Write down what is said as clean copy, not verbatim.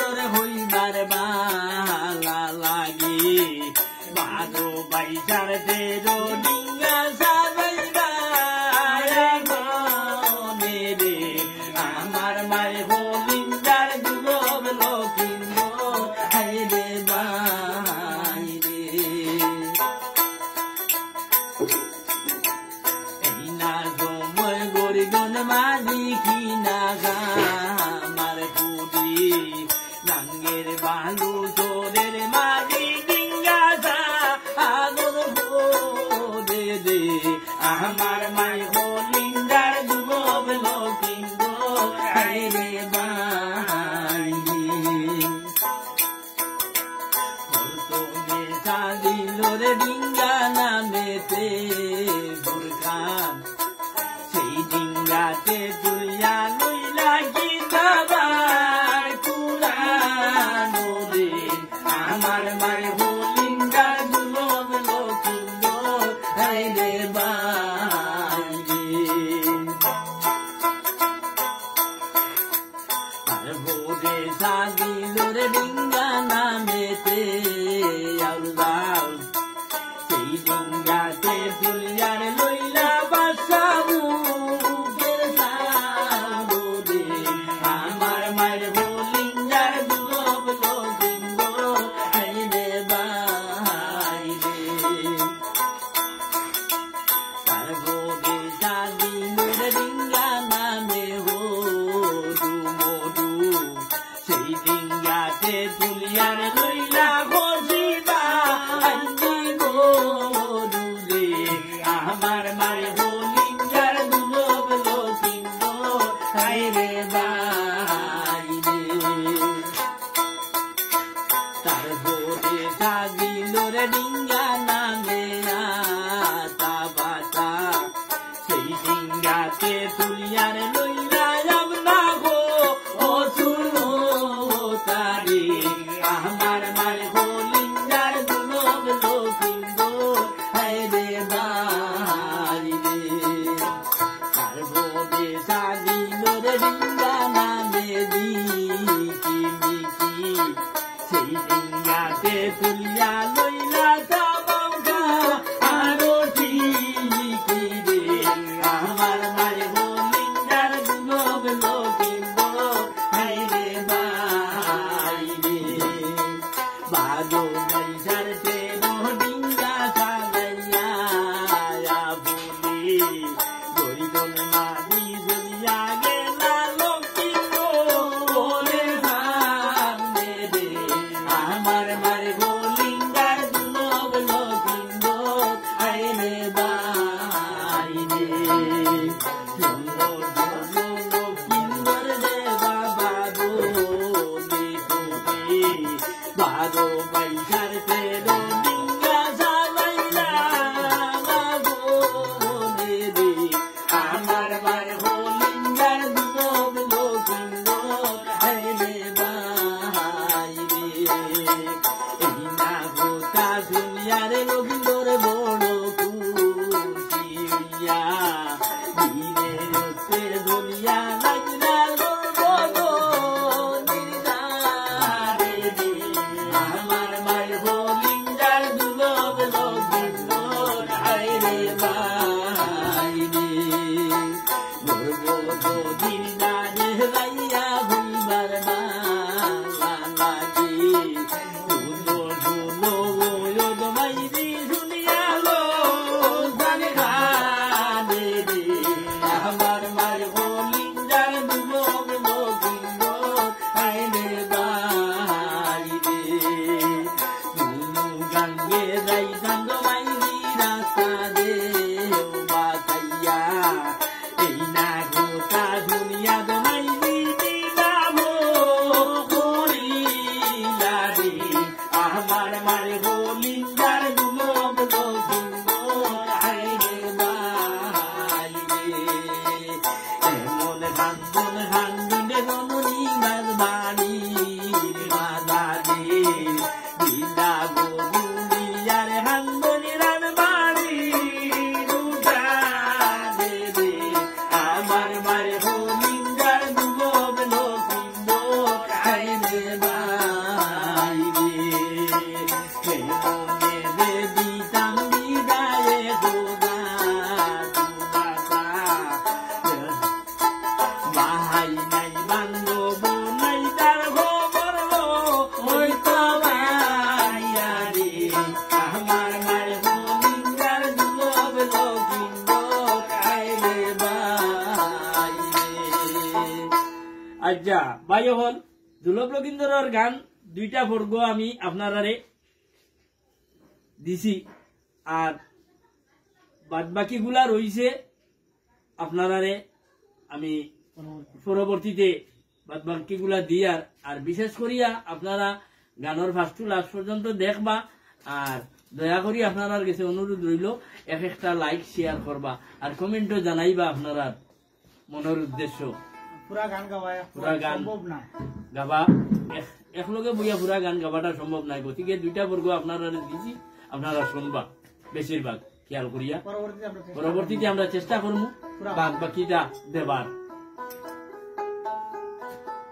সুন্দর হইবার বালা লাগে বারো বাইশার তেরো ডিঙ্গা সাজাইবা রে আমার মায়ের হলিন্দার যুবক লক্ষিন্দর হাইরে বাইরে এই না সময় গরিজন মাঝি কিনা আমার কুটি নাঙ্গের বালু তোরের মাঝি ডিঙ্গা আগর দে দে আমার মাই হলিন্দার যুবক লক্ষিন্দর হাইরে বাইরে সাদিল রে ডিঙ্গা নামেতে বুরখান সেই ডিঙ্গাতে তুলিয়া লইলা গীতাবার কুরানো রে আমার মায়ের হলিন্দার যুবক লক্ষিন্দর হাইরে বাইরে আর বোধে সাদিল রে ডিঙ্গা নামেতে আল্লাহ সেই ডিঙ্গাতে তুলিয়ার লইলা বাসাবু আমার মায়ের হলিন্দার যুবক লক্ষিন্দর হাইরে বাইরে তার বোধে সাদিল রে ডিঙ্গা নামে হরু মরু সেই ডিঙ্গাতে তুলিয়ার লইলা বসিবা আন্দি গরু রে আমার মায়ের হলিন্দার যুবক লক্ষিন্দর হাইরে বাইরে তার বোধে সাদিল রে ডিঙ্গা নামে আতা বাতা সেই ডিঙ্গাতে তুলিয়ার লইলা যাবনা গো অসুলো তারে আমার মায়ের হলিন্দার যুবক লক্ষিন্দর হাইরে বাইরে তার বোধে সাদিল রে ডিঙ্গা নামে দিকি মিকি সেই ডিঙ্গাতে তুলিয়া লইলা যাবনা আরো ঠিকি রে আমার মায়ের হলিন্দার যুবক লক্ষিন্দর হাইরে বাইরে বারো বাইশার তেরো ডিঙ্গা সাজাইয়া বলে গরিজন মাঝি জড়িয়া গেলা লক্ষিন্দর সামনে রে আমার মায়ের হলিন্দার যুবক লক্ষিন্দর হাইরে বাইরে সুন্দর লক্ষিন্দর রে বাবা গো দেখে বারো বাইশার তেরো ডিঙ্গা সাজাইলা রে আমার মায়ের হলিন্দার যুবক লক্ষিন্দর হাইরে বাইরে এই না গোটা দুনিয়ার লক্ষিন্দর বড় খুশি হইয়া দিনে হচ্ছে দুনিয়া লাগনা আমার মায়ের হলিন্দার যুবক লক্ষিন্দর হাইরে বাইরে গর্ব দিলদারে রাইয়া ভুলবার মালা লাগে শুনো শুনো ওয়দ মাইরি শুনিয়া লো জানে খানে রে আমার মায়ের হলিন্দার যুবক লক্ষিন্দর হাইরে বাইরে গঙ্গে যাই সান্দ মাইরি রাস্তা দে বাতাইয়া এই না গোটা দুনিয়া মাইরি দিলাম করিলা রে আমার মায়ের হলিন্দার যুবক লক্ষিন্দর হাইরে বাইরে এমন হান্দন হান্দনে রমণী মাঝ বাড়ি বাজারে দিলা গরুড়িয়ার হান্দনি রান বাড়ি উঠানে রে আমার মায়ের হলিন্দার যুবক লক্ষিন্দর হাইরে ভাই হল দুর্লভ রবীন্দ্রর গান 2টা বর্গ আমি আপনারারে দিছি আর বাদ বাকি গুলা রইছে আপনারারে আমি পরবর্তীতে বাদ বাকি গুলা দিয়ার আর বিশেষ করিয়া আপনারা গানের ফার্স্ট লাস্ট পর্যন্ত দেখবা আর দয়া করি আপনার কাছে অনুরোধ রইল একটা লাইক শেয়ার করবা আর কমেন্টও জানাইবা আপনারা মনের উদ্দেশ্য পুরা গান গাওয়া পুরা গান সম্ভব না গাবা একলগে বইয়া পুরা গান গাবাটা সম্ভব নাই গতিকে 2টা বর্গ আপনারা দিছি আপনারা শুনবা বেশিরভাগ খেয়াল করিয়া পরবর্তীতে আমরা পরবর্তীতে আমরা চেষ্টা করবো বাদ বাকিটা দেবার